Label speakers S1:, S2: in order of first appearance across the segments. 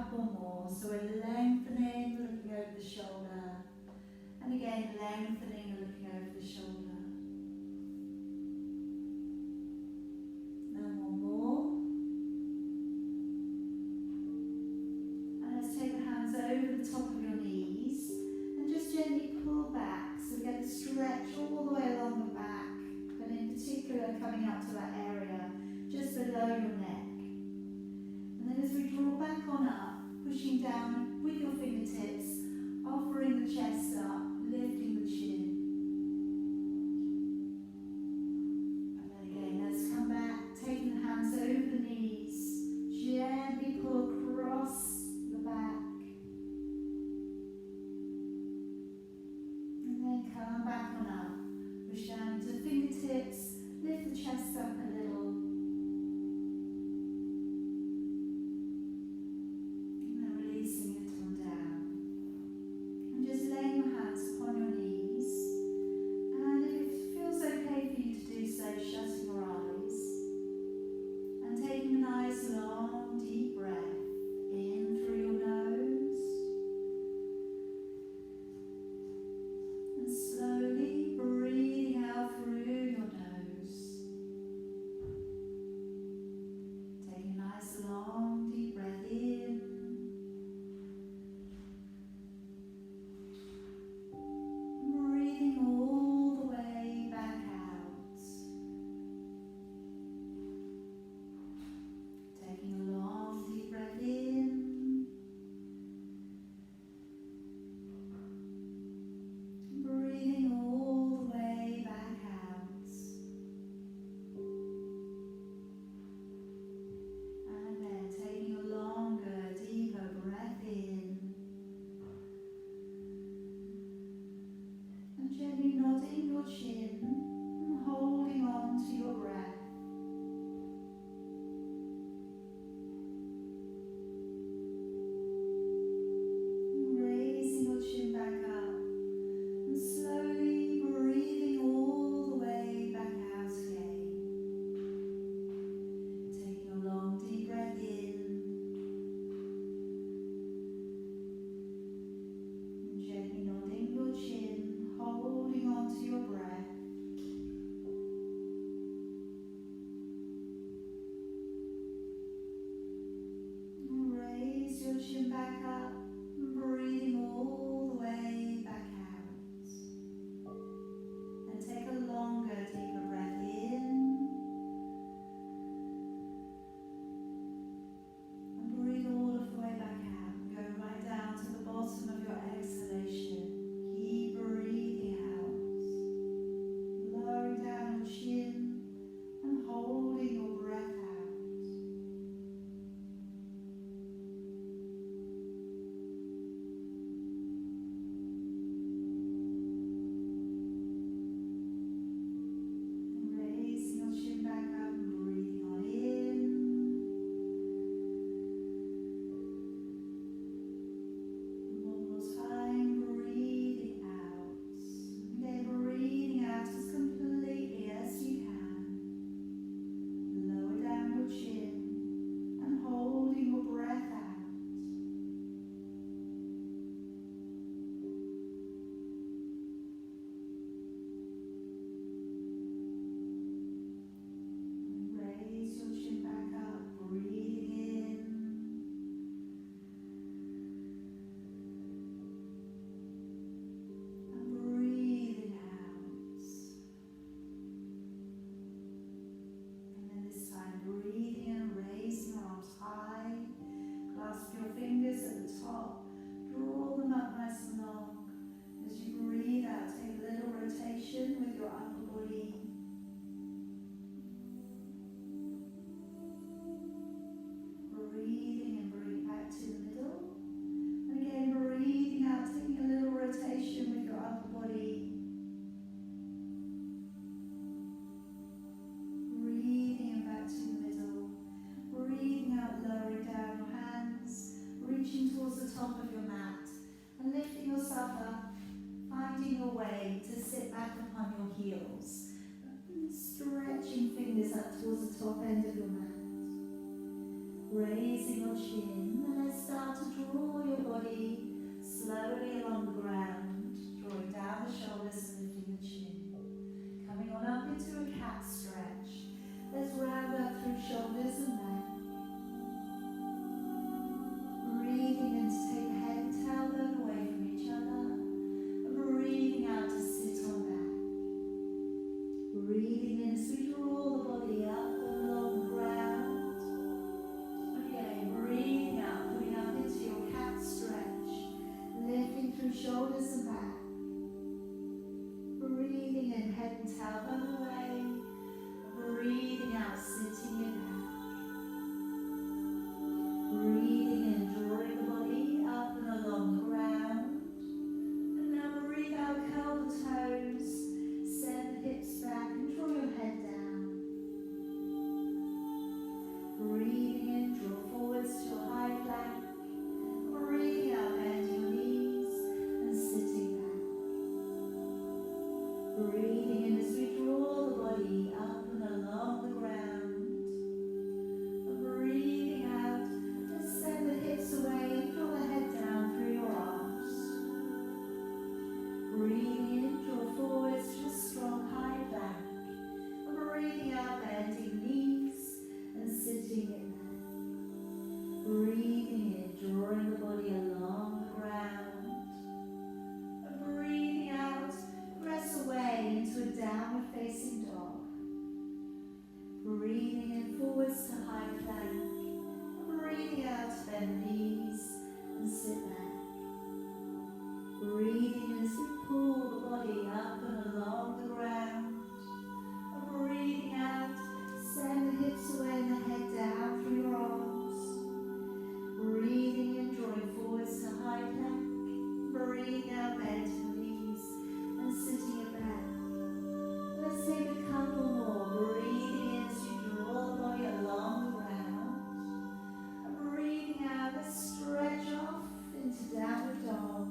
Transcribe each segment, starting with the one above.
S1: couple more. So we're lengthening, looking over the shoulder. And again, lengthening and looking over the shoulder. And one more. And let's take the hands over the top of your knees and just gently pull back. So we get a stretch all the way along the back, but in particular coming up to that area just below your neck. And then as we draw back on up, pushing down with your fingertips, offering the chest up, lifting the chin. And then again, let's come back, taking the hands over the knees, gently pull across the back. And then come back on up, push down to fingertips, lift the chest up a little. And then releasing it on down. And just laying your hands upon your knees. And if it feels okay for you to do so, shutting your eyes. And taking a nice long deep breath in through your nose. And slowly breathing out through your nose. Taking a nice long deep breath in. Breathing all the way back out. Taking a long deep breath in. Breathing all the way back out. And then taking a longer, deeper breath in. And gently nodding your chin and holding on to your breath. Raising your chin back up and slowly breathing all the way back out again. Taking a long deep breath in. And gently nodding your chin, holding on to your breath. And raise your chin back up, breathing all the way back out. And take a longer, deeper breath in. And breathe all of the way back out. Go right down to the bottom of your exhalation. Keep breathing out. Lowering down your chin and holding your breath out. And raising your chin back up and breathing on in. One more time, breathing out. Again, breathing out as completely as you can. Lower down your chin and holding your breath out. And raise your chin back up, breathing in. And breathing out. And then this time breathing and raising your arms high. Clasp your fingers at the top. Draw them up nice and long. As you breathe out, take a little rotation with your upper body. Breathing and bring it back to the middle. And again, breathing out, taking a little rotation with your upper body. Breathing and back to the middle. Breathing out, lowering down your hands, reaching towards the top of your mat and lifting yourself up, finding your way to sit back upon your heels. Stretching fingers up towards the top end of your mat. Raising your chin, and let's start to draw your body slowly along the ground, drawing down the shoulders and lifting the chin. Coming on up into a cat stretch. Let's round up through shoulders and back. Breathing in to take the head and tailbone away from each other. And breathing out to sit on back. Breathing in as we draw the body up and along the ground. Again, breathing out, coming up into your cat stretch. Lifting through shoulders and back. Breathing in, head and tailbone away. Breathing out, sitting in back. Breathing in, drawing the body up and along the ground. And now breathe out, curl the toes, send the hips back and draw your head down. Breathing in, draw forwards to a high plank. Breathing out, bend your knees and sitting back. Breathing in as we draw the body up and along the ground. And breathing out, just send the hips away and draw the head down through your arms. Breathing in, draw forwards to a strong high plank. And breathing out, bending knees and sitting in there. Breathing in, drawing the body along the ground. And breathing out, press away into a downward facing dog. Breathing in, forwards to high plank. And breathing out, bend knees and sit back. Breathing in as we pull the body up and along the ground. And breathing out, send the hips away and the head down through your arms. Breathing in, drawing forwards to high plank. Breathing out, bend your knees and sitting it back. Let's take a couple more. Breathing in as you draw the body along the ground. And breathing out, let's stretch off into downward dog.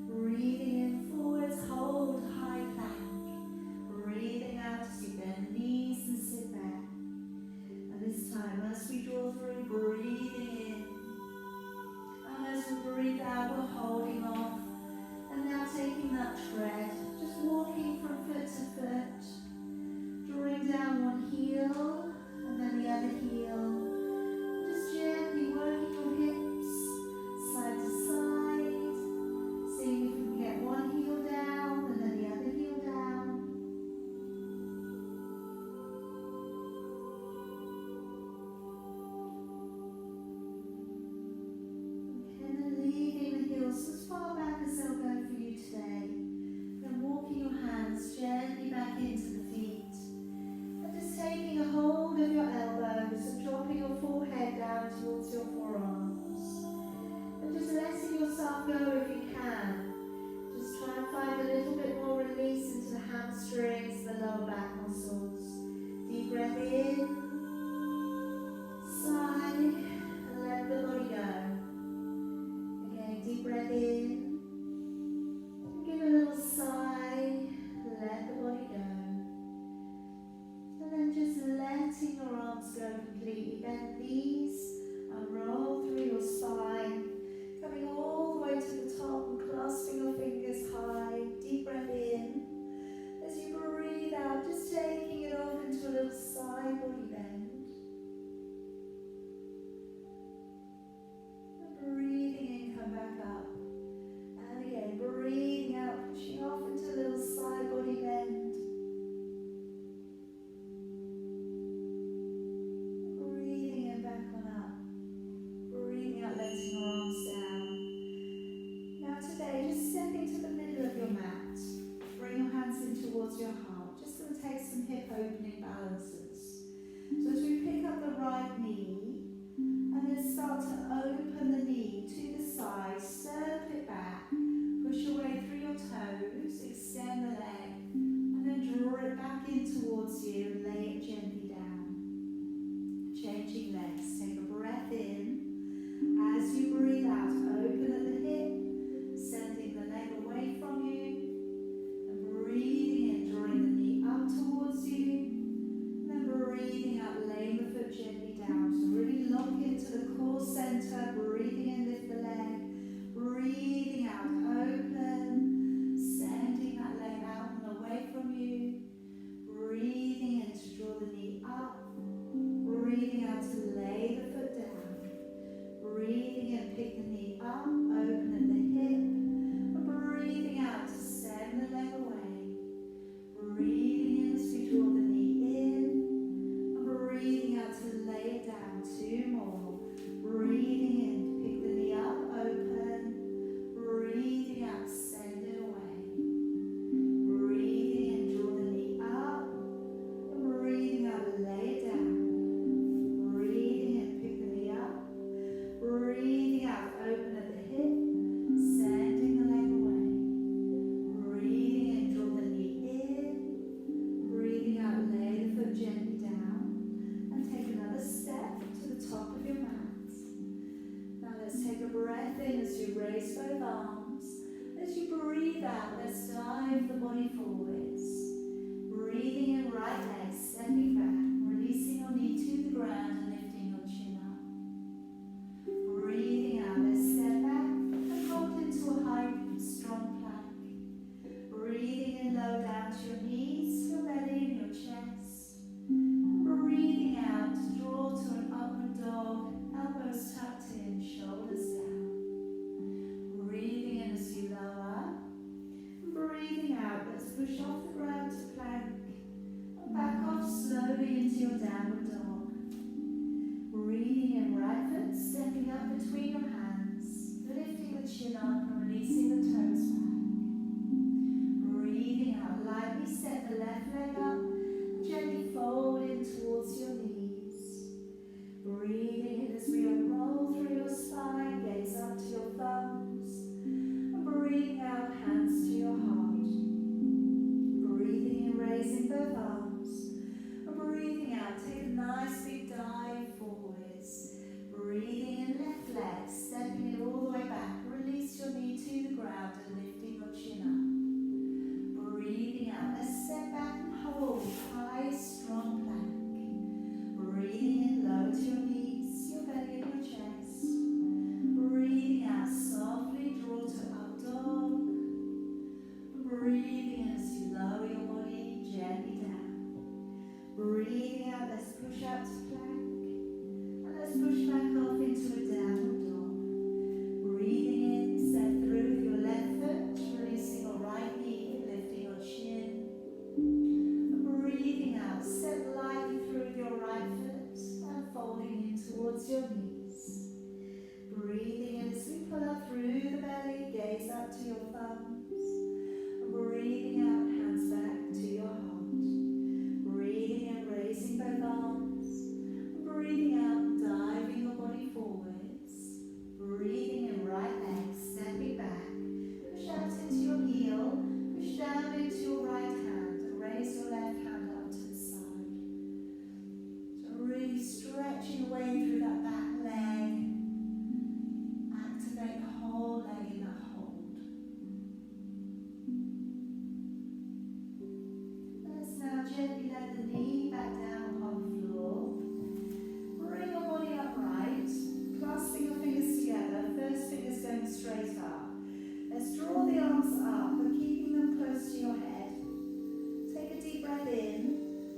S1: Breathing in, forwards, hold high plank. Breathing out as you bend knees and sit back. And this time, as we draw through, breathing in. And as we breathe out, we're holding off. And now taking that tread, just walking from foot to foot. Drawing down one heel and then the other heel. Just gently working your hips side to side. Seeing if we can get one heel down and then the other heel down. Okay, and then leaving the heels as far back as they'll go for you today. Then walking your hands gently back into the feet. And just taking a hold of your elbows and dropping your forehead down towards your forearms. And just letting yourself go if you can. Just try and find a little bit more release into the hamstrings, the lower back muscles. Deep breath in, sigh, and let the body go. Again, deep breath in, and give a little sigh, let the body go. And then just letting your arms go completely. Bend knees and roll through your spine. Coming all the way to the top and clasping your fingers high. Deep breath in. As you breathe out, just taking it off into a little side body bend. And breathing in, come back up. And again, breathing out, pushing off into a little side body bend. Breathing in, back on up. Breathing out, letting your arms down. Now today, just stepping to the middle of your mat. Bring your hands in towards your heart. Just going to take some hip opening balances. So as we pick up the right knee, and then start to open the knee to the side, circle it back, push your way through your toes, extend the leg, and then draw it back in towards you and lay it gently down. Changing legs, take a breath in. As you breathe out, open at the hip, sending the leg away from you, and breathing in, drawing the knee up towards you, and then breathing out, laying the foot gently down. So really lock into the core center, in as you raise both arms. As you breathe out, let's dive the body forwards. Breathing in, right leg, stepping back, releasing your knee to the ground and lifting your chin up. Breathing out, let's step back and hold into a high, strong plank. Breathing in, low down to your knees, your belly and your chest. Breathing out, draw to an upward dog, elbows tucked in, shoulders down. Breathing in as you lower. Breathing out, let's push off the ground to plank. And back off slowly into your downward dog. Breathing in, right foot stepping up between your hands, lifting the chin up and releasing the toes back. Breathing out, lightly step the left leg up and gently fold in towards your knees. Breathing in as we unroll through your spine, gaze up to your thumbs. And breathing out, hands to your heart. Breathing in, raising both arms. And breathing out, take a nice big dive forwards. Breathing in, left leg, stepping it all the way back. Release your knee to the ground and lifting your chin up. Breathing out, let's step back and hold high, strong plank. Breathing in, lower to your knees, your belly and your chest. Breathing out, softly draw to up dog. Breathing in as you lower your body gently down. Breathing out, let's push out to plank. And let's push back off into a downward dog. Breathing in, step through with your left foot, releasing your right knee, lifting your chin. And breathing out, step lightly through with your right foot and folding in towards your knees. Breathing in as we pull up through the belly, gaze up to your thumbs. And breathing out, hands back to your heart. Breathing in, raising both arms. And breathing out, diving your body forwards. Breathing in, right leg, stepping back. Push out into your heel, push down into your right hand, and raise your left hand up to the side. So really stretching away through that back leg. Activate the whole leg in that hold. Let's now gently let the knee back down upon the floor. Bring your body upright, clasping your fingers together, first fingers going straight up. Let's draw the arms up, but keeping them close to your head. Take a deep breath in,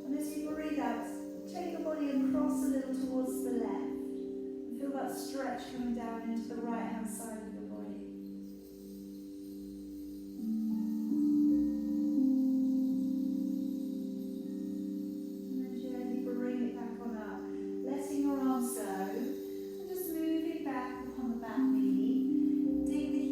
S1: and as you breathe out, take your body and cross a little towards the left. Feel that stretch coming down into the right hand side of your body. And then gently bring it back on up, letting your arms go, and just moving back upon the back knee. Dig the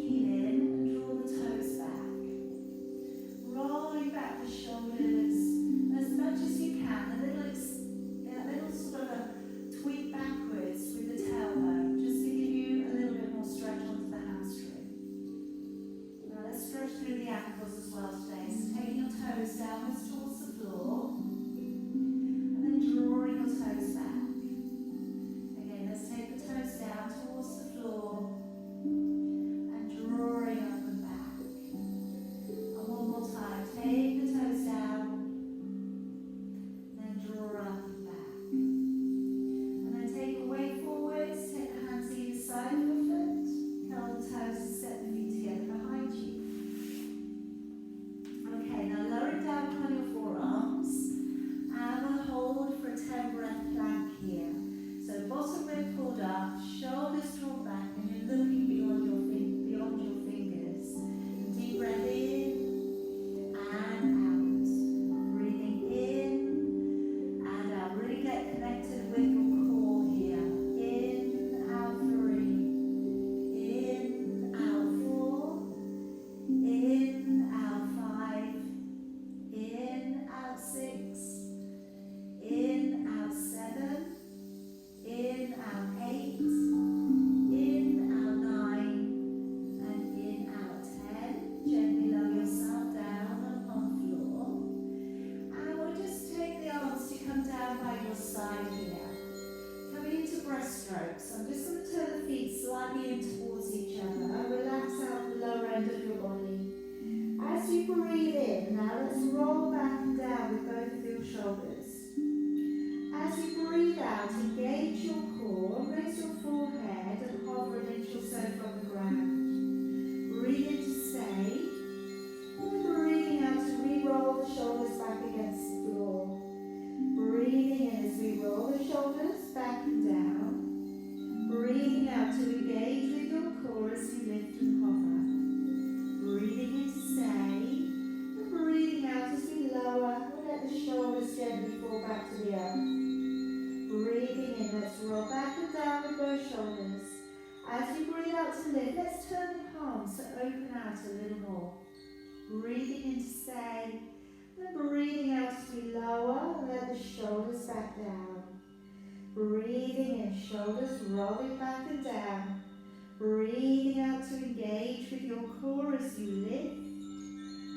S1: as you lift.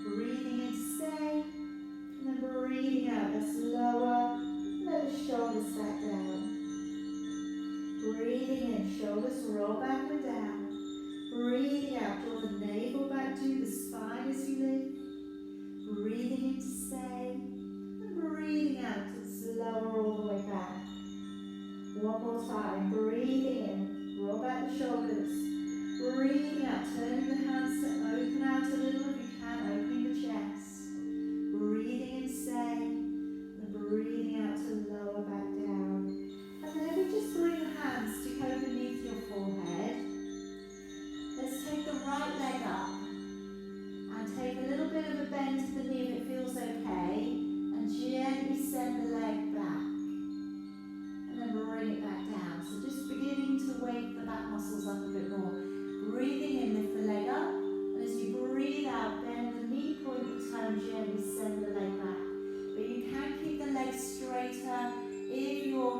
S1: Breathing in to stay, and then breathing out. Let's lower, let the shoulders back down. Breathing in, shoulders roll back and down. Breathing out, draw the navel back to the spine as you lift. Breathing in to stay, and breathing out to lower all the way back. One more time, breathing in, roll back the shoulders. Breathing out, turning the hands to open out a little if you can, opening the chest. Breathing in, stay, and breathing out to lower back down. And then we just bring the hands to go beneath your forehead. Let's take the right leg up and take a little bit of a bend to the knee if it feels okay, and gently send the leg back. And then bring it back down. So just beginning to wake the back muscles up a bit more. Breathing in, lift the leg up, and as you breathe out, bend the knee, point the toe, and gently send the leg back. But you can keep the leg straighter if your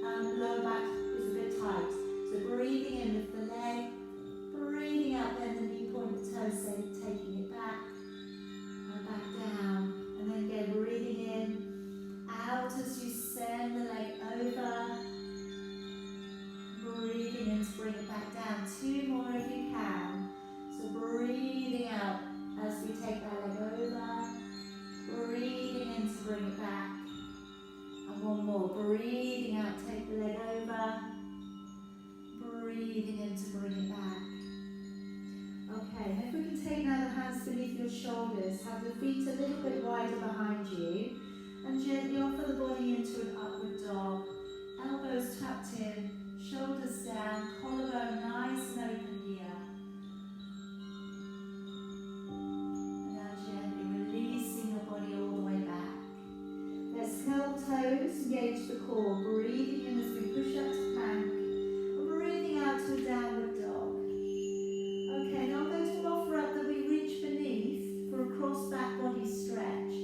S1: lower back is a bit tight. So breathing in, lift the leg, breathing out, bend the knee, point the toe, taking it back, and back down. And then again, breathing in, out as you send the leg over. Breathing in to bring it back down. Two more if you can. So breathing out as we take that leg over. Breathing in to bring it back. And one more. Breathing out, take the leg over. Breathing in to bring it back. Okay, and if we can take now the hands beneath your shoulders, have the feet a little bit wider behind you, and gently offer the body into an upward dog. Elbows tucked in. Shoulders down, collarbone nice and open here. And now gently releasing your body all the way back. Let's curl toes, engage the core. Breathing in as we push up to plank. And breathing out to a downward dog. Okay, now I'm going to offer up that we reach beneath for a cross back body stretch.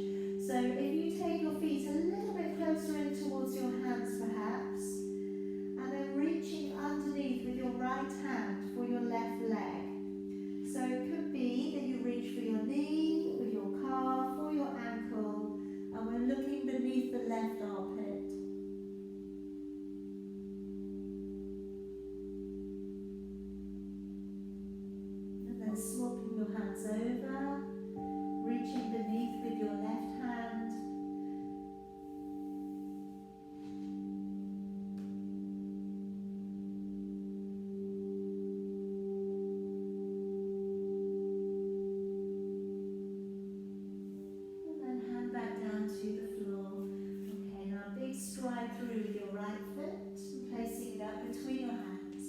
S1: So if you take your feet a little bit closer in towards your hands perhaps, reaching underneath with your right hand for your left leg. So it could be that you reach for your knee, or your calf, or your ankle, and we're looking beneath the left armpit. And then swapping your hands over, reaching beneath with your left hand. Stride through with your right foot, and placing it up between your hands,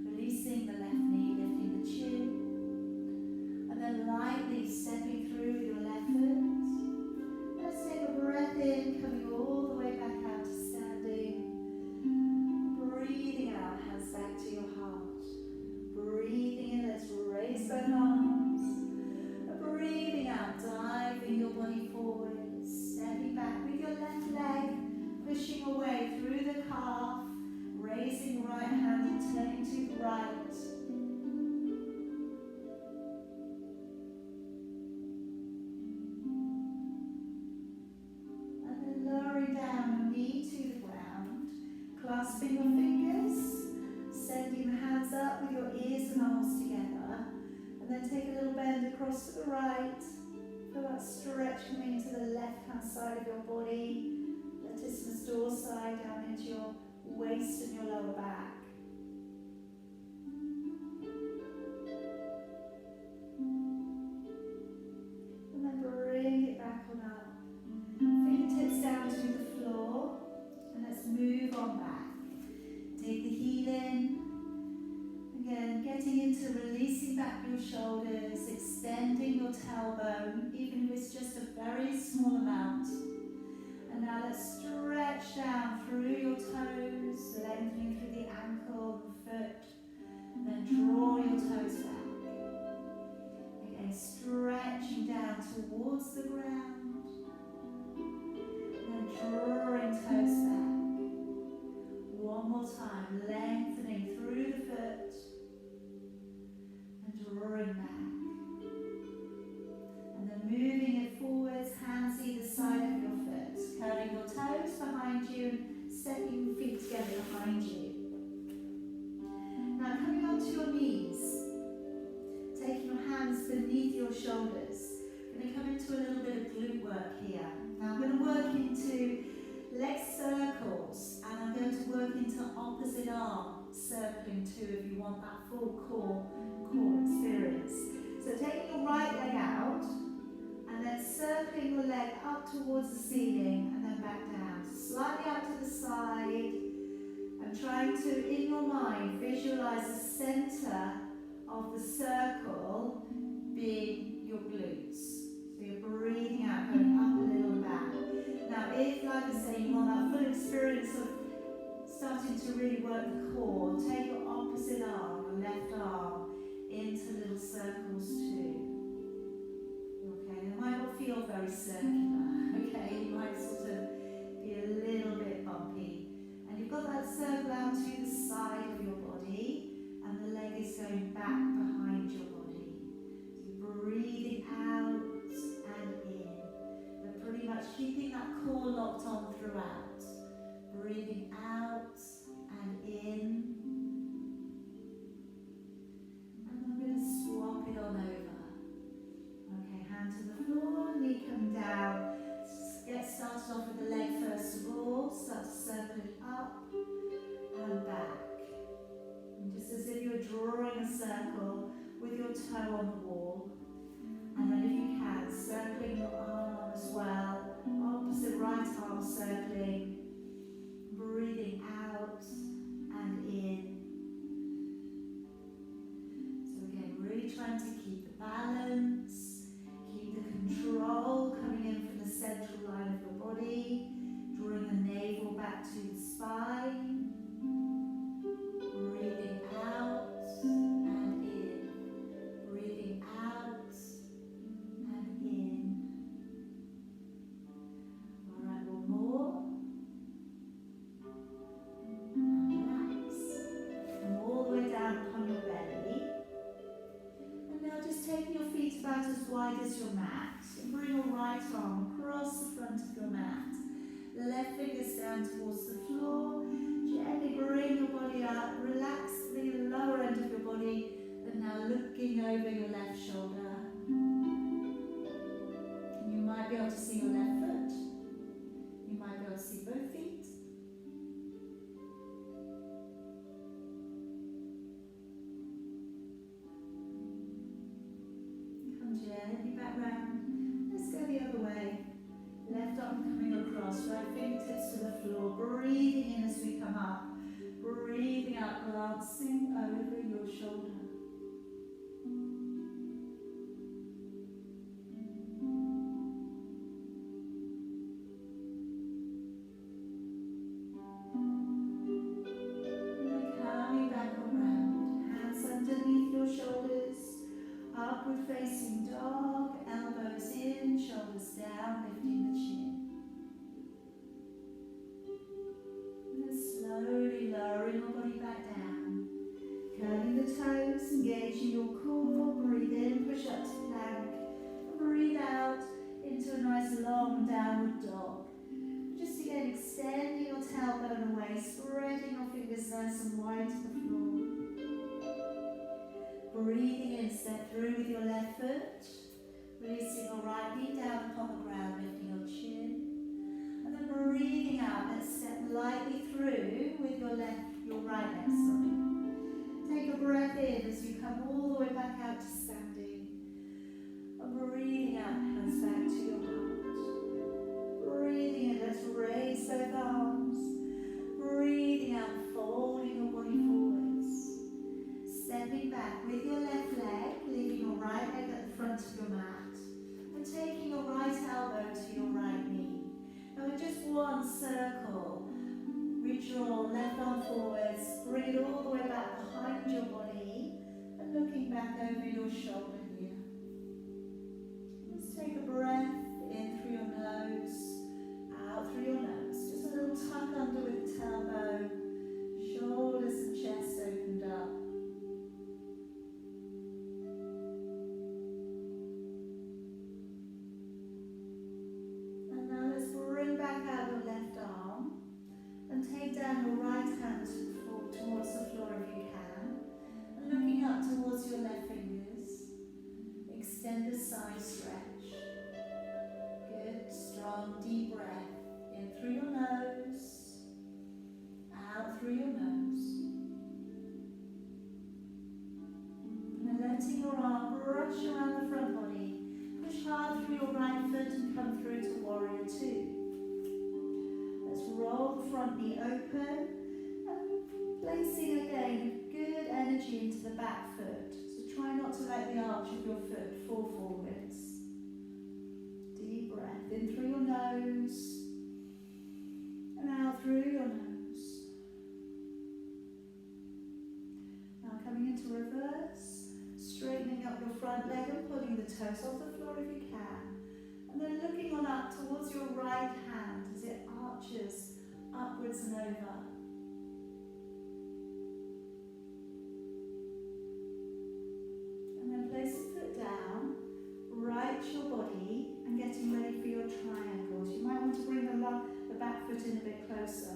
S1: releasing the left knee, lifting the chin, and then lightly stepping through with your left foot. Let's take a breath in, coming all the way back out to standing. Breathing out, hands back to your heart. Breathing in, let's raise both arms. Breathing out, diving your body forward, stepping back with your left leg, pushing away through the calf, raising right hand and turning to the right. And then lowering down your knee to the ground, clasping your fingers, sending the hands up with your ears and arms together, and then take a little bend across to the right. Feel that stretch coming into the left hand side of your body. Latissimus dorsi down into your waist and your lower back. And then bring it back on up. Fingertips down to the floor. And let's move on back. Take the heel in. Again, getting into releasing back your shoulders, extending your tailbone, even if it's just a very small amount. And now let's stretch down through your toes, lengthening through the ankle, the foot, and then draw your toes back. Again, stretching down towards the ground, and then drawing toes back. One more time, lengthening through the foot, and drawing back. beneath your shoulders. We're going to come into a little bit of glute work here. Now I'm going to work into leg circles, and I'm going to work into opposite arm circling too if you want that full core experience. So taking your right leg out, and then circling your leg up towards the ceiling and then back down. Slightly out to the side, and trying to, in your mind, visualize the center of the circle being your glutes. So you're breathing out, going up a little and back. Now if, like I say, you want that full experience of starting to really work the core, take your opposite arm, your left arm, into little circles too. Okay, it might not feel very circular, okay, it might sort of be a little bit bumpy. And you've got that circle out to the side of your body, and the leg is going back behind your body. So you're breathing out and in, but pretty much keeping that core locked on throughout. Breathing out and in. And I'm going to swap it on over. Okay, hand to the floor, knee coming down. Get started off with the leg first of all. Start to circle it up and back. And just as if you're drawing a circle with your toe on the wall. And then if you can, circling your arm as well. Opposite right arm circling. Breathing out and in. So again, really trying to keep the balance, keep the control coming in from the central line of your body, drawing the navel back to the spine. Breathing out and in. Breathing out and in. All right, one more. Taking your feet about as wide as your mat, and bring your right arm across the front of your mat. Left fingers down towards the floor. Gently bring your body up. Relax the lower end of your body, and now looking over your left shoulder. You might be able to see your left foot. You might be able to see both feet. Gently back round. Let's go the other way. Left arm coming across, right fingertips to the floor. Breathing in as we come up. Breathing out, glancing over your shoulder. And coming back around. Hands underneath your shoulders. Upward facing dog, elbows in, shoulders down, lifting the chin. And then slowly lowering your body back down. Curling the toes, engaging your core. Breathe in, push up to plank. And breathe out into a nice long downward dog. Just again, extending your tailbone away, spreading your fingers nice and wide to the floor. Breathing in, step through with your left foot, releasing your right knee down upon the ground, lifting your chin, and then breathing out, let's step lightly through with your right leg, Take a breath in as you come all the way back out to standing, and breathing out, hands back to your heart. Breathing in, let's raise both arms, breathing out, folding your body forwards. Stepping back with your left leg, leaving your right leg at the front of your mat, and taking your right elbow to your right knee. Now in just one circle, reach your left arm forwards, bring it all the way back behind your body, and looking back over your shoulder here. Just take a breath in through your nose, out through your nose. Just a little tuck under with the tailbone, shoulders and chest opened up. Take down your right hand towards the floor if you can, and looking up towards your left fingers, brush around the front body. Push hard through your right foot and come through to warrior two. Let's roll the front knee open and placing again good energy into the back foot. So try not to let the arch of your foot fall forwards. Deep breath in through your nose and out through your nose. Now coming into reverse, straightening up your front leg and pulling the toes off the floor if you can. And then looking on up towards your right hand as it arches upwards and over. And then place the foot down, right your body, and getting ready for your triangles. You might want to bring the back foot in a bit closer.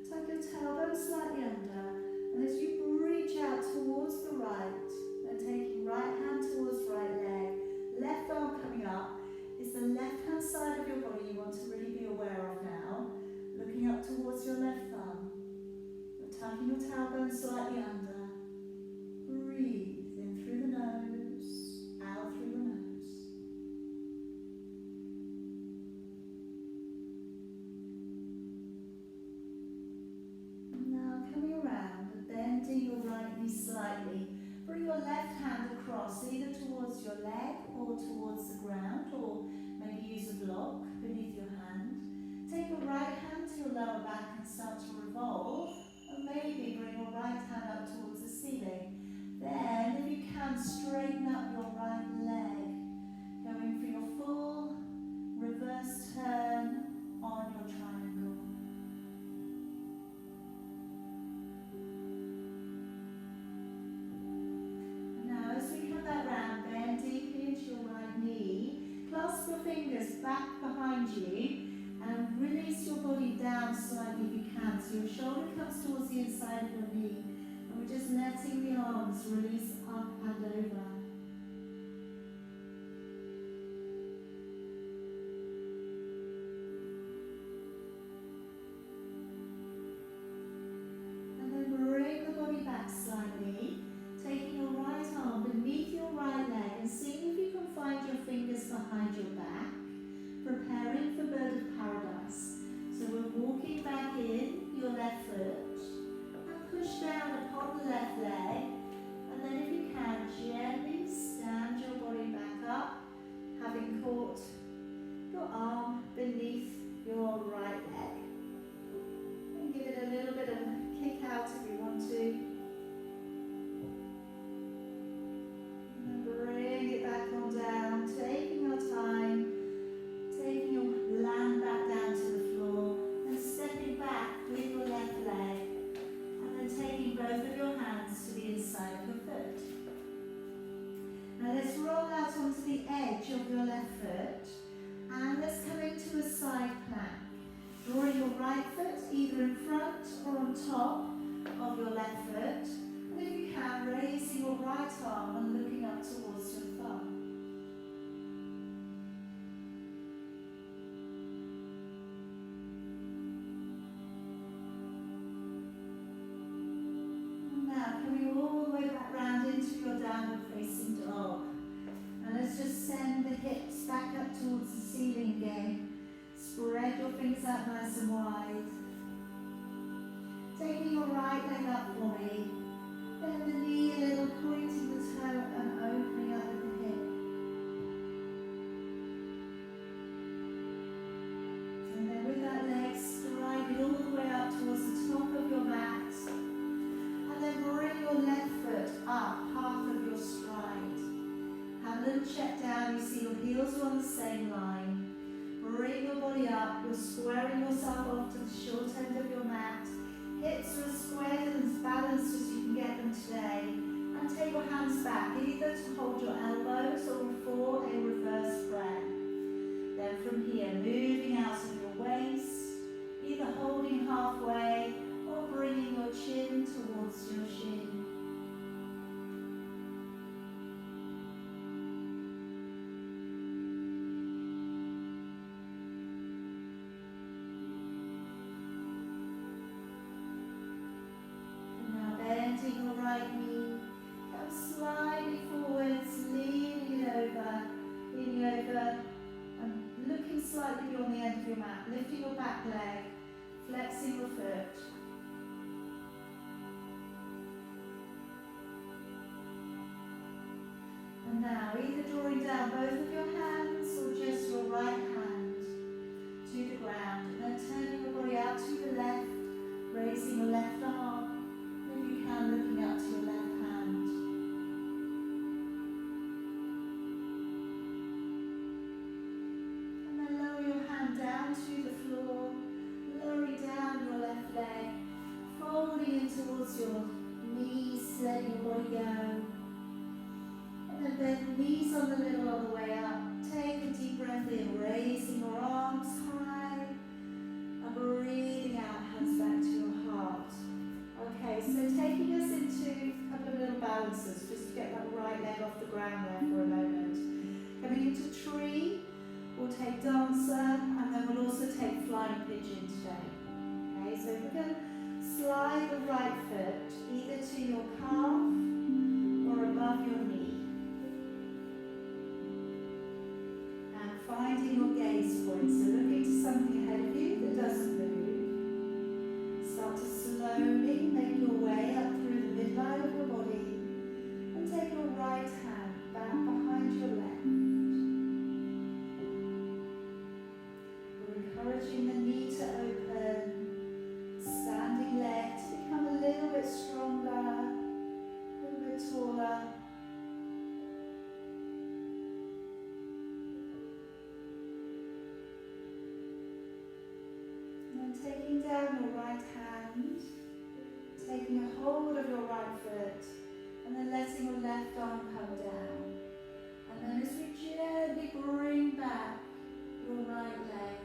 S1: Tuck your tailbone slightly under, and as you reach out towards the right, then taking right hand towards right leg, left arm coming up. Is the left hand side of your body you want to really be aware of now. Looking up towards your left thumb. You're tucking your tailbone slightly under. Breathe in through the nose, out through the nose. Now coming around and bending your right knee slightly. Bring your left hand across, either towards your leg or towards the ground, or maybe use a block beneath your hand. Take your right hand to your lower back and start to revolve, and maybe bring your right hand up towards the ceiling. Then, if you can, straighten up your right leg, going for your full reverse turn on your triangle. Clasp your fingers back behind you and release your body down slightly if you can. So your shoulder comes towards the inside of your knee. And we're just letting the arms release up and over. And then bring the body back slightly. Taking your right arm beneath your right leg and seeing if you can find your fingers behind your back, preparing for bird of paradise. So we're walking back in your left foot and push down upon the left leg, and then if you can, gently stand your body back up, having caught your arm beneath your right leg. And give it a little bit of a kick out if you want to. Bring it back on down, taking your time, taking your land back down to the floor, and stepping back with your left leg, and then taking both of your hands to the inside of your foot. Now let's roll out onto the edge of your left foot, and let's come into a side plank. Drawing your right foot either in front or on top of your left foot. And if you can, raising your right arm and looking up towards your thumb. And now coming all the way back round into your downward facing dog. And let's just send the hips back up towards the ceiling again. Spread your fingers out nice and wide. Taking your right leg up for me. Bend the knee a little, pointing the toe and opening up at the hip. And then with that leg, stride it all the way up towards the top of your mat. And then bring your left foot up, half of your stride. Have a little check down, you see your heels are on the same line. Bring your body up, you're squaring yourself off to the short end of your mat. Hips are as squared and as balanced as you can get them today. And take your hands back, either to hold your elbows or for a reverse prayer. Then from here, moving out of your waist, either holding halfway or bringing your chin towards your shin. Bending your right knee, come slightly forwards slightly beyond the end of your mat, lifting your back leg, flexing your foot. And now either drawing down both of your hands or just your right hand to the ground, and then turning your body out to the left, raising your left arm, if you can, looking up to your left hand. And then lower your hand down to the floor, lowering down your left leg, folding in towards your knees, letting your body go. And then bend the knees on the middle all the way up. Take a deep breath in, raising your arms high, and breathing out, hands back to your heart. Okay, so taking us into a couple of little balances, just to get that right leg off the ground there for a moment. Coming into tree, we'll take dancer, and then we'll also take flying pigeon today. Okay, so we're going to slide the right foot either to your calf or above your knee. Finding your gaze point, so looking to something ahead of you that doesn't move. Start to slowly make your way up through the midline of your body and take your right hand back behind your left. We're encouraging the knee to open, standing leg to become a little bit stronger, a little bit taller. Taking down your right hand, taking a hold of your right foot, and then letting your left arm come down. And then as we gently bring back your right leg,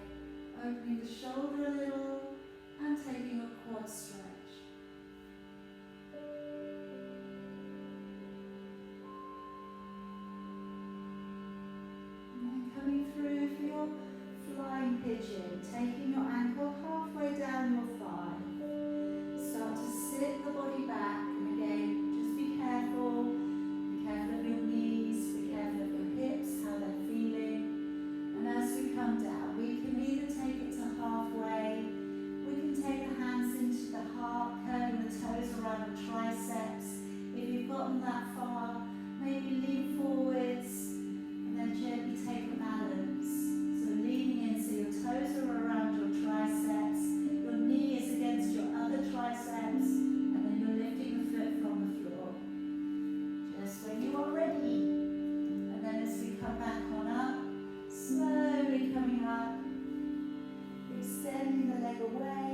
S1: opening the shoulder a little and taking a quad stretch. And then coming through for your flying pigeon, taking your ankle halfway down your thigh. Start to sit the body back, and again, just be careful of your knees, be careful of your hips, how they're feeling. And as we come down, we can either take it to halfway, we can take the hands into the heart, curling the toes around the triceps. If you've gotten that far, maybe lean forwards, and then gently take a balance. Leaning in so your toes are around your triceps, your knee is against your other triceps, and then you're lifting the foot from the floor. Just when you are ready. And then as we come back on up, slowly coming up, extending the leg away,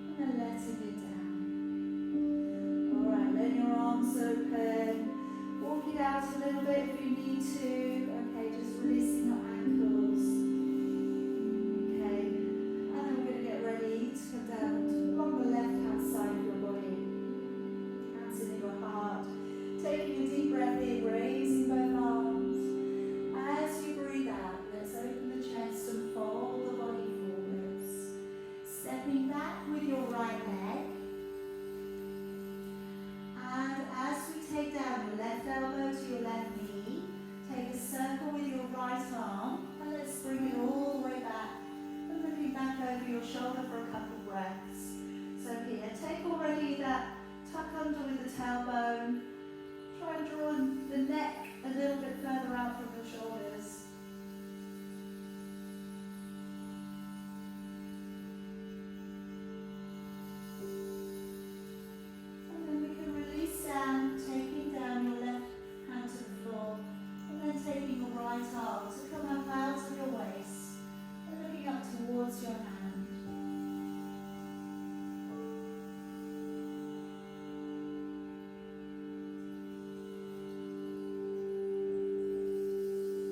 S1: and then letting it down. Alright, let your arms open. Walk it out a little bit if you need to. Okay, just releasing your ankles. Okay, and then we're going to get ready to come down along the left-hand side of your body. Hands in your heart. Taking a deep breath in, raising both arms. As you breathe out, let's open the chest and fold the body forwards. Stepping back with your right leg. And as we take down your left elbow to your left knee, take a circle with your right arm, and let's bring it all the way back, and looking back over your shoulder for a couple of breaths. So here, take already that tuck under with the tailbone, try and draw the neck a little bit further out from your shoulders. Taking down your left hand to the floor, and then taking your right arm to come up out of your waist and looking up towards your hand.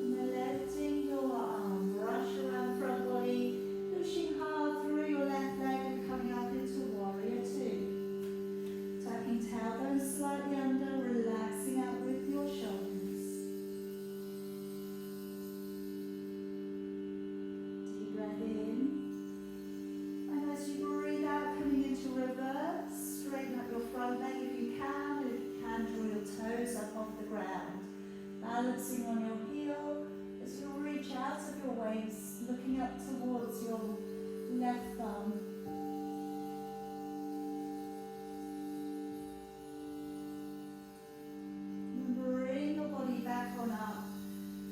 S1: And then letting your arm brush around front body, pushing hard through your left leg and coming up into warrior two. Tucking tailbone slightly under, relaxing out with your shoulders. Deep breath in. And as you breathe out, coming into reverse, straighten up your front leg if you can. If you can, draw your toes up off the ground. Balancing on your heel as you reach out of your your waist, looking up towards your left thumb. And bring your body back on up.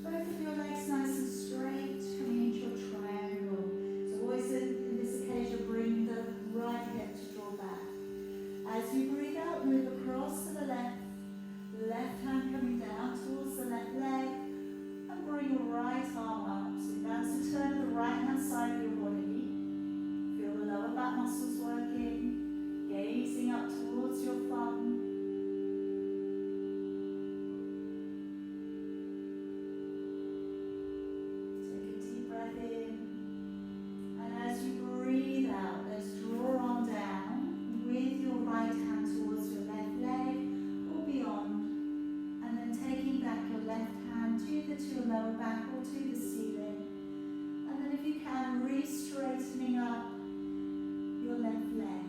S1: Both of your legs nice and straight, coming into a triangle. So always in this occasion, bring the right hip to draw back. As you breathe out, move across to the left. Left hand coming down towards the left leg. And bring your right arm up. So you're about to turn the right hand side of your body. Feel the lower back muscles working. Gazing up towards your thumb. In. And as you breathe out, let's draw on down with your right hand towards your left leg or beyond, and then taking back your left hand either to your lower back or to the ceiling, and then if you can, re-straightening up your left leg.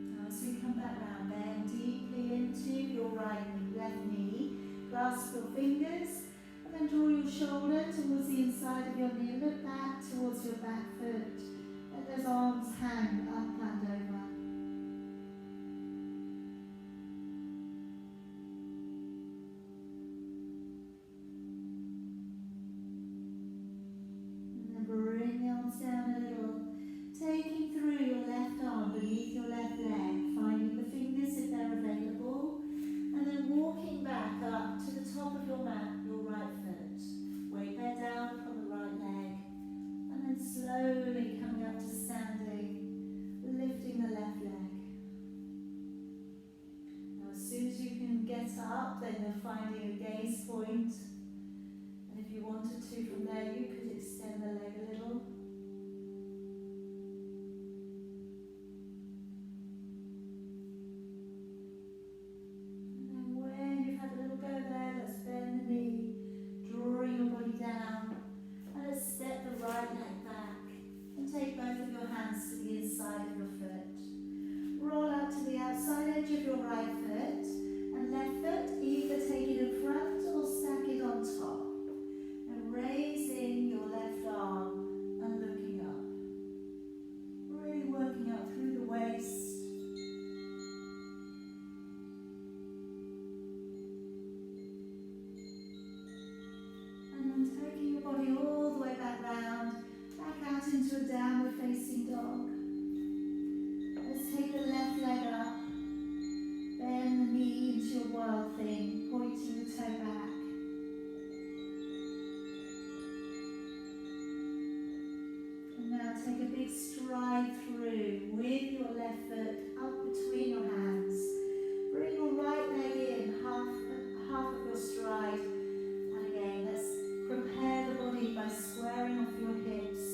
S1: Now as we come back round, bend deeply into your left knee, clasp your fingers, and then draw your shoulder towards the inside of your knee, look back towards your back foot, let those arms hang up and over. And then bring the arms down a little, taking through your left arm beneath your left leg, finding the fingers if they're available. And then walking back up to the top of your mat, your right foot. Weight bear down upon the right leg. And then slowly coming up to standing, lifting the left leg. Now as soon as you can get up, then you're finding a gaze point. And if you wanted to from there, you could extend the leg a little. Take both of your hands to the inside of your foot. Roll out to the outside edge of your right foot and left foot, either take it in front or stack it on top. And raising your left arm and looking up. Really working up through the waist. And then taking your body all the way back round. Back out into a downward facing dog. Let's take the left leg up. Bend the knee into your world thing, pointing the toe back. And now take a big stride through with your left foot up between your hands. Bring your right leg in, half of your stride. And again, let's prepare the body by squaring off your hips,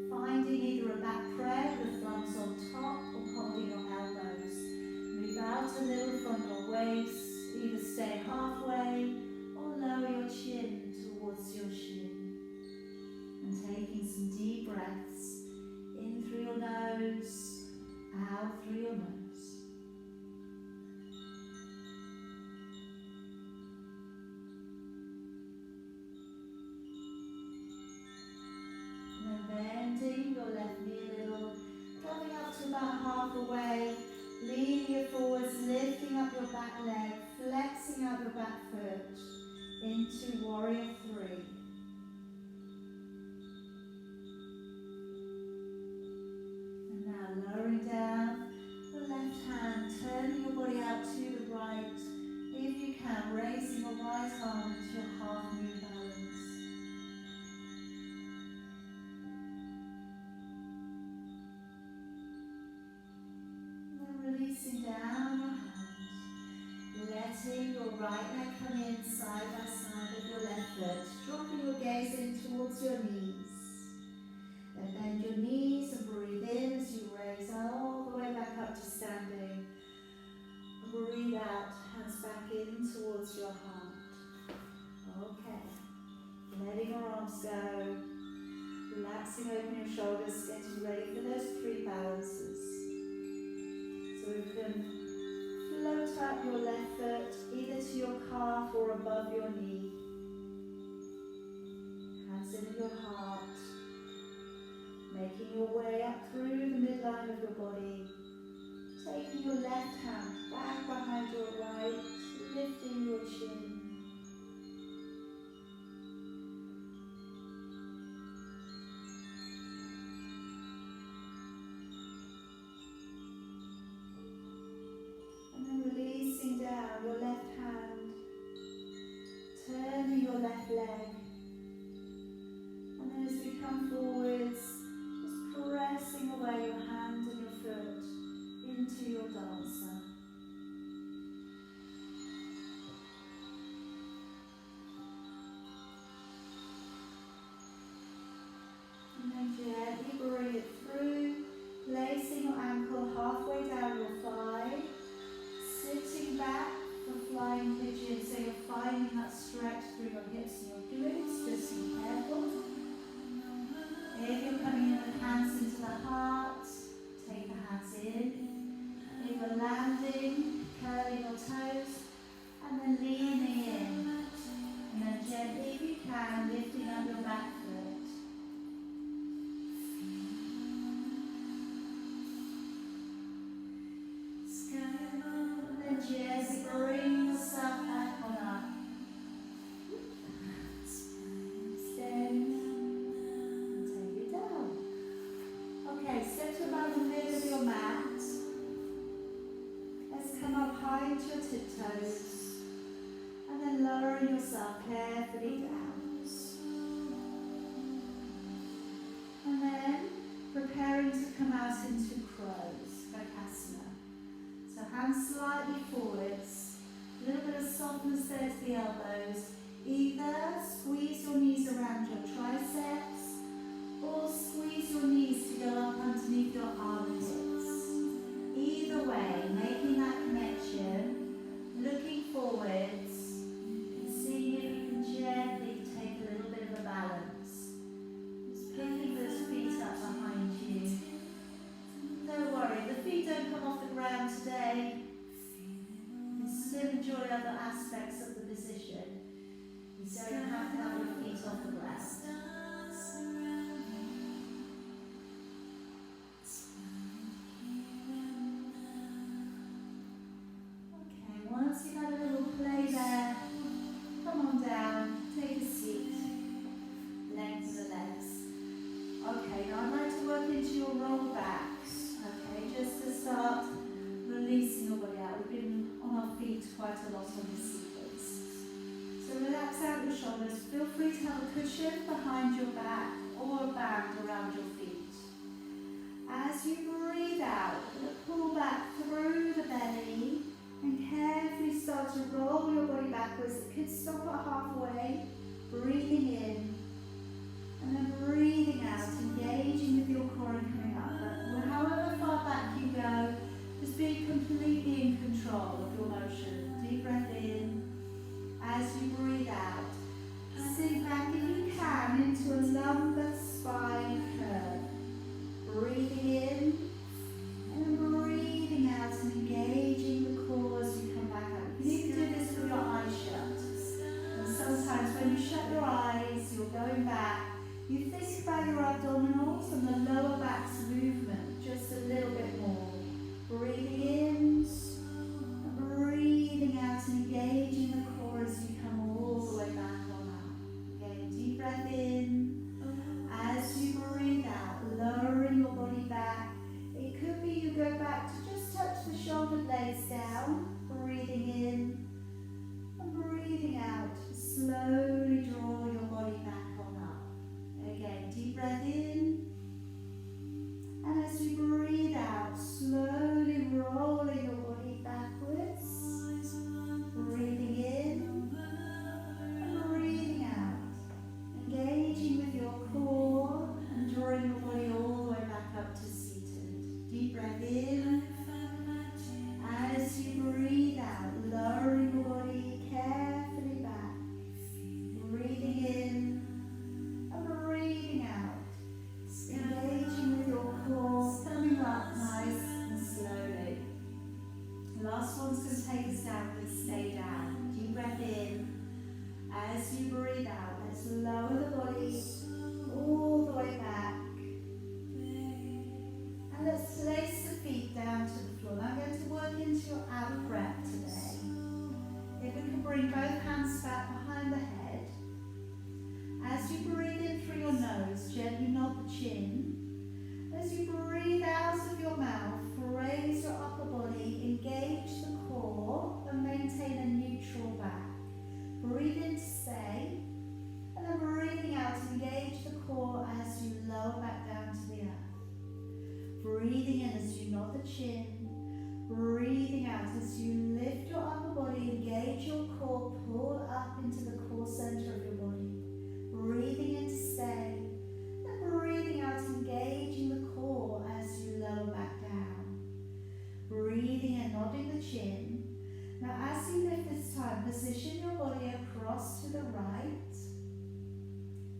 S1: finding either a back prayer with thumbs on top or holding your elbows. Move out a little from your waist, either stay halfway or lower your chin towards your shin. And taking some deep breaths, in through your nose, out through your nose. Bending your left knee a little, coming up to about halfway, leaning it forwards, lifting up your back leg, flexing out your back foot into warrior three. And now lowering down the left hand, turning your body out to the right. If you can, raising your right arm into your half moon balance. Releasing down your hands, letting your right leg come in side by side of your left foot, dropping your gaze in towards your knees. Then bend your knees and breathe in as you raise all the way back up to standing. And breathe out, hands back in towards your heart. Okay, letting your arms go, relaxing open your shoulders, getting ready for those three balances. So we can float up your left foot either to your calf or above your knee. Hands into your heart, making your way up through the midline of your body, taking your left hand back behind your right, lifting your chin. And then releasing down your left hand, turning your left leg. And then as we come forwards, just pressing away your hand and your foot into your dancer. And then gently bring it through, placing your ankle halfway down your thigh, sitting back for flying pigeon, so you're finding that stretch through your hips and your glutes. Just be careful. If you're coming in with hands into the heart, take the hands in. If you're landing, curling your toes, and then leaning in. And then gently, if you can, lifting up your back foot. And then gently bring yourself back on up. Extend. Okay, step to about the middle of your mat. Let's come up high into your tiptoes. And then lowering yourself carefully down. And then preparing to come out into crows, Bakasana. So hands slightly forwards. A little bit of softness there to the elbows. Either squeeze your knees around your triceps, or squeeze your knees to go up underneath your armpits. Either way, making that connection, looking forwards, and seeing if you can gently take a little bit of a balance. Just picking those feet up behind you. Don't worry, the feet don't come off the ground today. You can still enjoy other aspects of the position. You don't have to have your feet off the ground. Once you've had a little play there, come on down, take a seat, lengthen the legs. Okay, now I'd like to work into your roll backs. Okay, just to start releasing your body out. We've been on our feet quite a lot on this sequence. So relax out your shoulders. Feel free to have a cushion behind your back or a band around your feet. As you breathe out, pull back through the belly. And carefully start to roll your body backwards. It could stop at halfway. Breathing in. And then breathing out, engaging with your core and coming up. But however far back you go, just be completely in control of your motion. Deep breath in. As you breathe out, sink back if you can into a lumbar spine curve. Breathing in. And breathing out and engaging the core as you come back up. You need to do this with your eyes shut. And sometimes when you shut your eyes, you're going back. You think about your abdominals and the lower back's movement just a little bit more. Breathing in and breathing out and engaging the core as you come all the way back on up. Again, deep breath in. As you breathe out, lowering your body back. It could be you go back to just touch the shoulder blades down, breathing in and breathing out. Slowly draw your body back on up. Again, deep breath in. And as you breathe out, slowly rolling your body backwards. Breathing in and breathing out. Engaging with your core and drawing your body all the way back up to seated. Deep breath in. As you breathe The last one's going to take us down, but stay down. Deep breath in. As you breathe out, let's lower the body all the way back. And let's place the feet down to the floor. Now I'm going to work into your ab prep today. If we can bring both hands back behind the head. As you breathe in through your nose, gently nod the chin. As you breathe out of your mouth, raise your upper body, engage the core and maintain a neutral back. Breathe in to stay, and then breathing out, engage the core as you lower back down to the earth. Breathing in as you nod the chin, breathing out as you lift your upper body, engage your core, pull up into the core center of your body. Breathing in to stay, and breathing out, engaging the core as you lower back down. Breathing and nodding the chin. Now as you lift this time, position your body across to the right.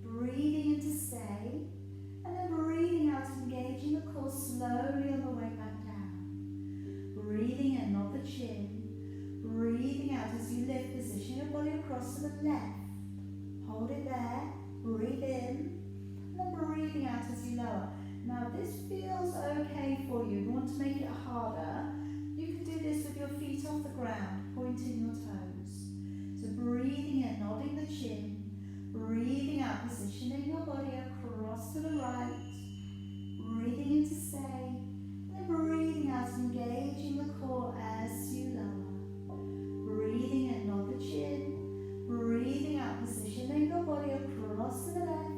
S1: Breathing in to stay. And then breathing out, engaging the core slowly on the way back down. Breathing and nod the chin. Breathing out as you lift, position your body across to the left. Hold it there. Breathe in. And then breathing out as you lower. Now this feels okay for you. If you want to make it harder, you can do this with your feet off the ground, pointing your toes. So breathing in, nodding the chin, breathing out, positioning your body across to the right, breathing in to stay, and then breathing out, engaging the core as you lower. Breathing in, nod the chin, breathing out, positioning your body across to the left,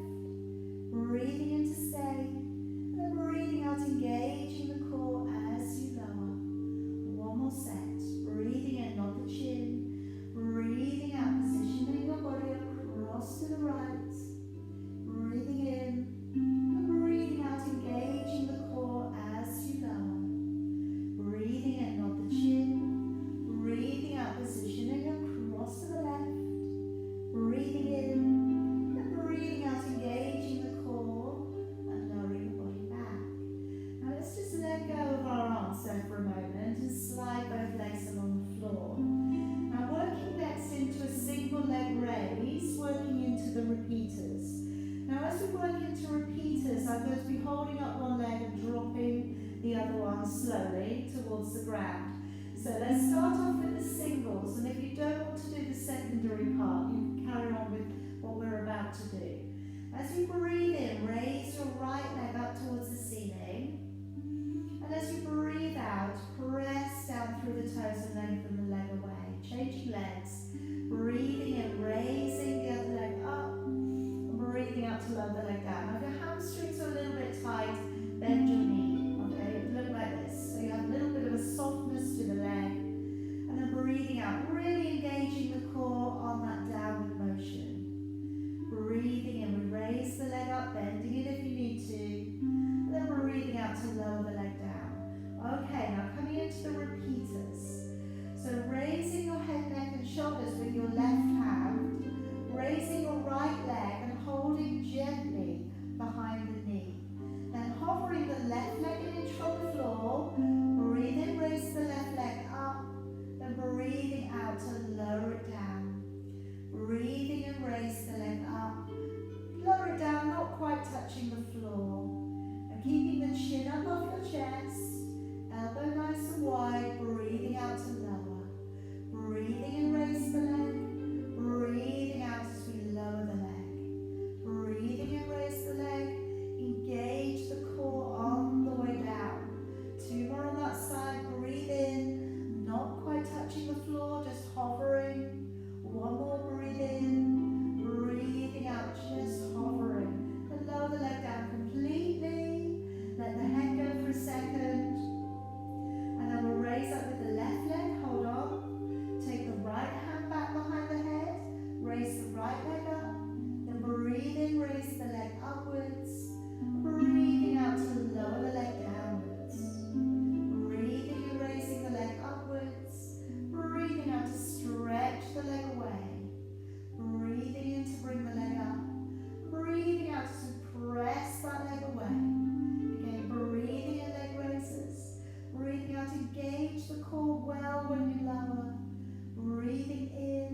S1: breathing in to stay, and then breathing out, engaging the core as you lower. One more set. Breathing in, nod the chin. Breathing out, positioning your body across to the right. Breathing in, and breathing out, engaging the core as you lower. Breathing in, nod the chin. Breathing out, positioning across to the left. Breathing in, and breathing out, engaging the core and lowering the body back. Now let's just let go of our arms there for a moment and slide both legs along the floor. Now working next into a single leg raise, working into the repeaters. Now as we work into repeaters, I'm going to be holding up one leg and dropping the other one slowly towards the ground. So let's start off with the singles, and if you don't want to do the secondary part, you can carry on with what we're about to do. As you breathe in, raise your right leg up towards the ceiling. And as you breathe out, press down through the toes and lengthen the leg away. Changing legs. Breathing in, raising the other leg up. And breathing out to lower the leg down. Now if your hamstrings are a little bit tight, bend your knee. Okay, it would look like this. So you have a little bit of a softness to the leg. And then breathing out, really engaging the core on that downward motion. Breathing in, we raise the leg up, bending it if you need to. And then breathing out to lower the leg down. Okay, now coming into the when you lower. Breathing in,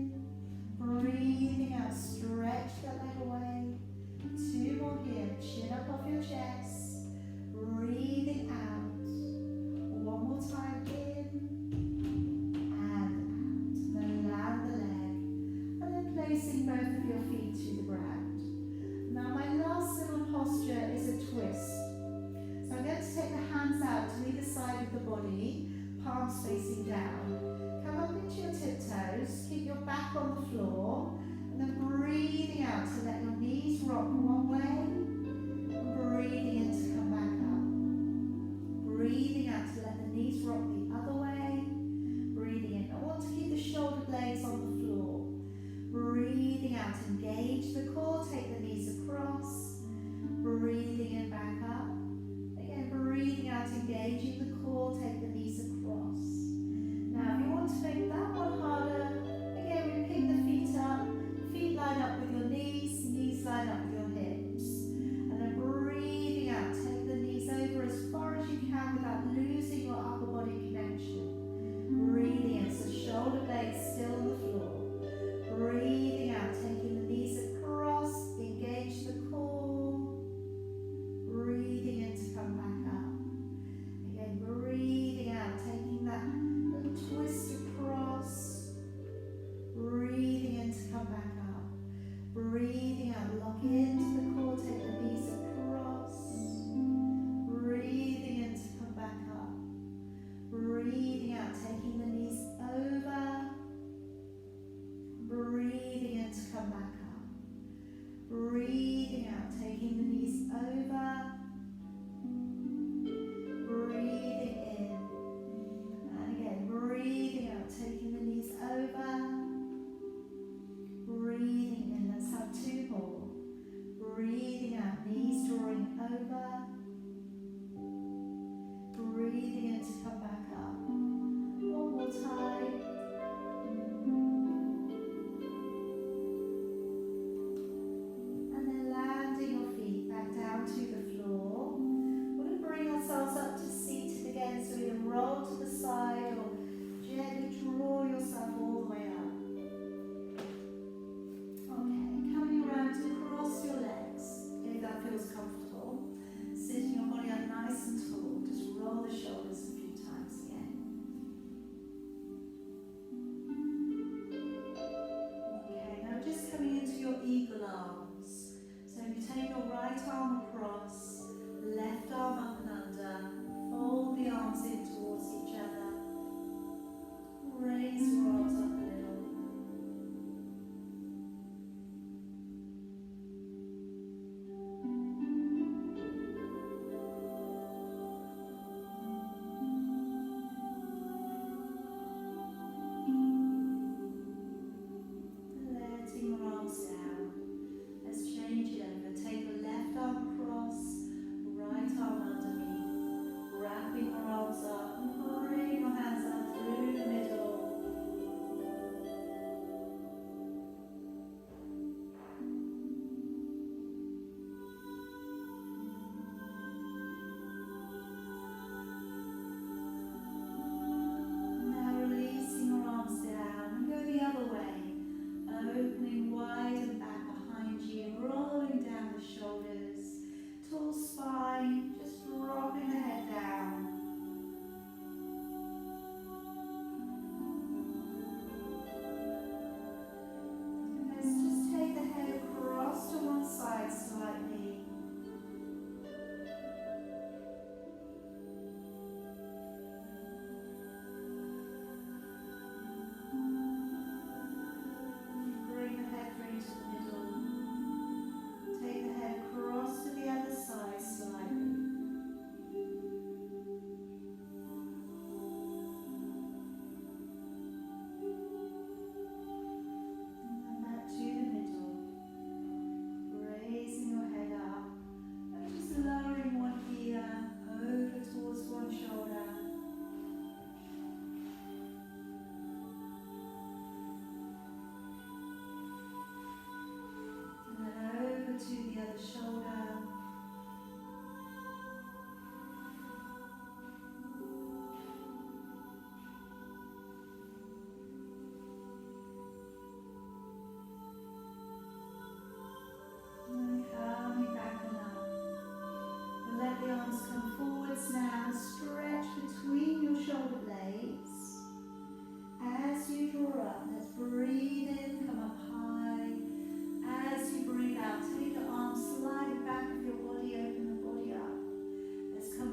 S1: breathing out. Stretch that leg away. 2 more here. Chin up off your chest. Breathing out. 1 more time in and out. And then land the leg. And then placing both of your feet to the ground. Now my last little posture is a twist. So I'm going to take the hands out to either side of the body, palms facing down. Come up into your tiptoes, keep your back on the floor, and then breathing out to let your knees rock one way, and breathing in to come back up. Breathing out to let the knees rock the